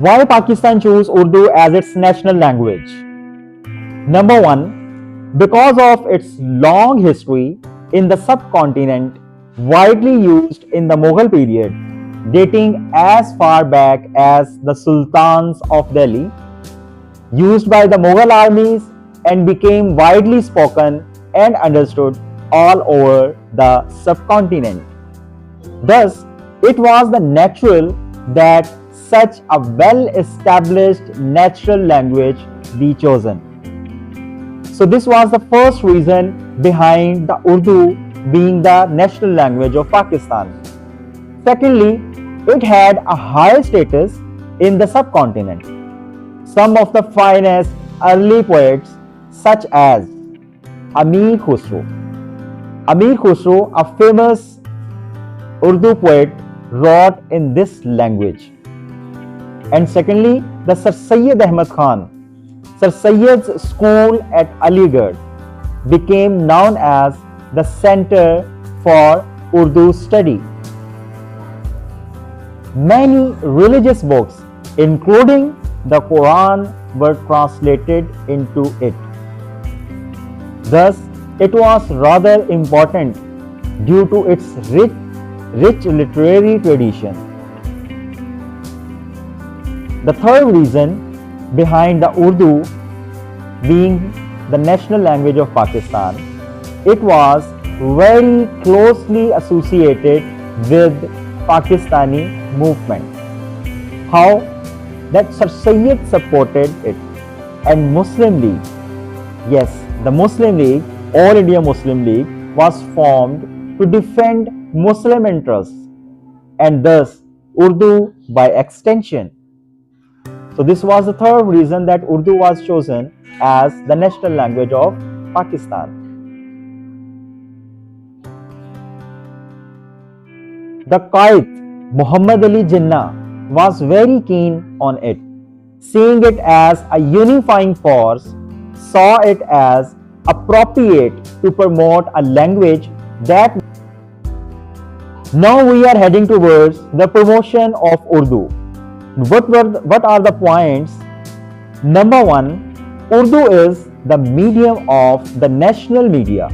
Why Pakistan chose Urdu as its national language? Number one, because of its long history in the subcontinent, widely used in the Mughal period, dating as far back as the Sultans of Delhi, used by the Mughal armies and became widely spoken and understood all over the subcontinent. Thus, it was the natural that such a well established natural language be chosen. So, this was the first reason behind the Urdu being the national language of Pakistan. Secondly, it had a high status in the subcontinent. Some of the finest early poets, such as Amir Khusro. Amir Khusro, a famous Urdu poet, wrote in this language. And secondly, the Sir Syed Ahmad Khan. Sir Syed's school at Aligarh became known as the center for Urdu study. Many religious books, including the Quran, were translated into it. Thus, it was rather important due to its rich literary tradition. The third reason behind the Urdu being the national language of Pakistan, it was very closely associated with Pakistani movement. How? That Sir Syed supported it, and Muslim League, yes, the Muslim League, All India Muslim League, was formed to defend Muslim interests, and thus Urdu by extension. So this was the third reason that Urdu was chosen as the national language of Pakistan. The Qaid Muhammad Ali Jinnah was very keen on it, seeing it as a unifying force, saw it as appropriate to promote a language that. Now we are heading towards the promotion of Urdu. What are the points? Number one, Urdu is the medium of the national media.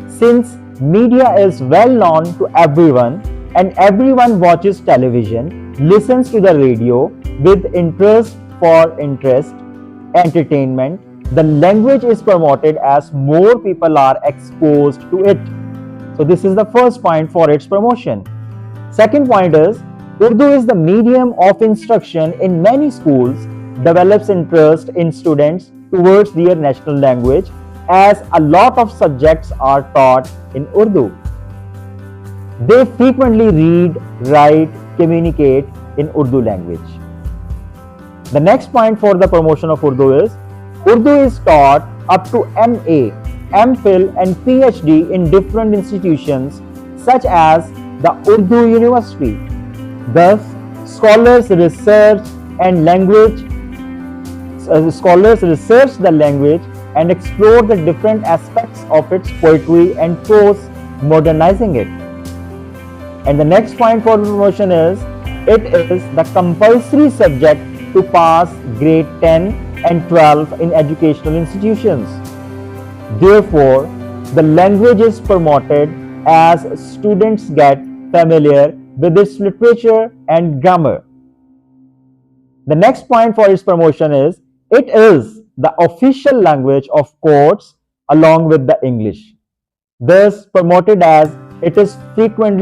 Since media is well known to everyone and everyone watches television, listens to the radio with interest for interest, entertainment, the language is promoted as more people are exposed to it. So this is the first point for its promotion. Second point is, Urdu is the medium of instruction in many schools, develops interest in students towards their national language as a lot of subjects are taught in Urdu. They frequently read, write, communicate in Urdu language. The next point for the promotion of Urdu is taught up to MA, MPhil and PhD in different institutions such as the Urdu University. Thus, scholars research the language and explore the different aspects of its poetry and prose, modernizing it. And the next point for promotion is, it is the compulsory subject to pass grade 10 and 12 in educational institutions. Therefore, the language is promoted as students get familiar with its literature and grammar. The next point for its promotion is, it is the official language of courts along with the English. Thus promoted as it is frequent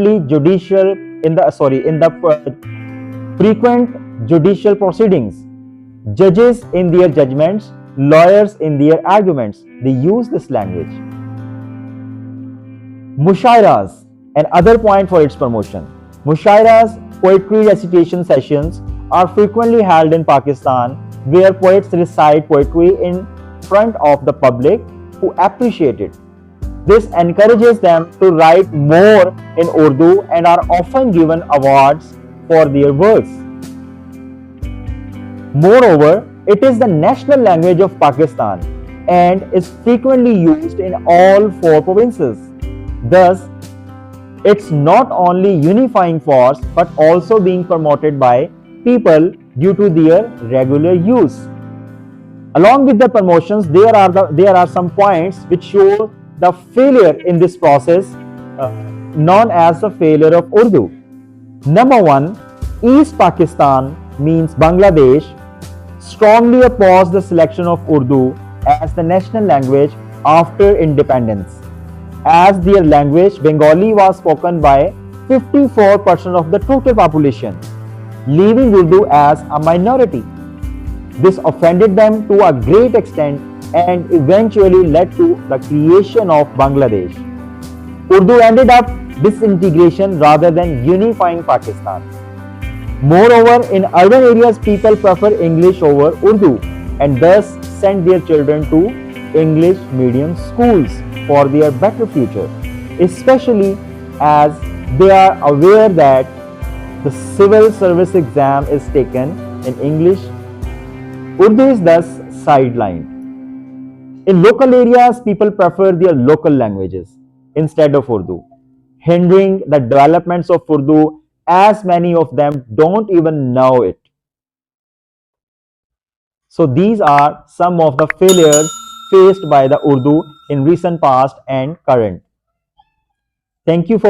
judicial proceedings. Judges in their judgments, lawyers in their arguments, they use this language. Mushairas, another point for its promotion. Mushairas, poetry recitation sessions, are frequently held in Pakistan where poets recite poetry in front of the public who appreciate it. This encourages them to write more in Urdu and are often given awards for their works. Moreover, it is the national language of Pakistan and is frequently used in all 4 provinces. Thus, it's not only unifying force but also being promoted by people due to their regular use. Along with the promotions, there are some points which show the failure in this process, known as the failure of Urdu. Number one, East Pakistan means Bangladesh strongly opposed the selection of Urdu as the national language after independence. As their language, Bengali was spoken by 54% of the total population, leaving Urdu as a minority. This offended them to a great extent and eventually led to the creation of Bangladesh. Urdu ended up disintegration rather than unifying Pakistan. Moreover, in urban areas, people prefer English over Urdu and thus send their children to English medium schools for their better future, especially as they are aware that the civil service exam is taken in English. Urdu is thus sidelined. In local areas, people prefer their local languages instead of Urdu, hindering the developments of Urdu as many of them don't even know it. So these are some of the failures faced by the Urdu in recent past and current. Thank you for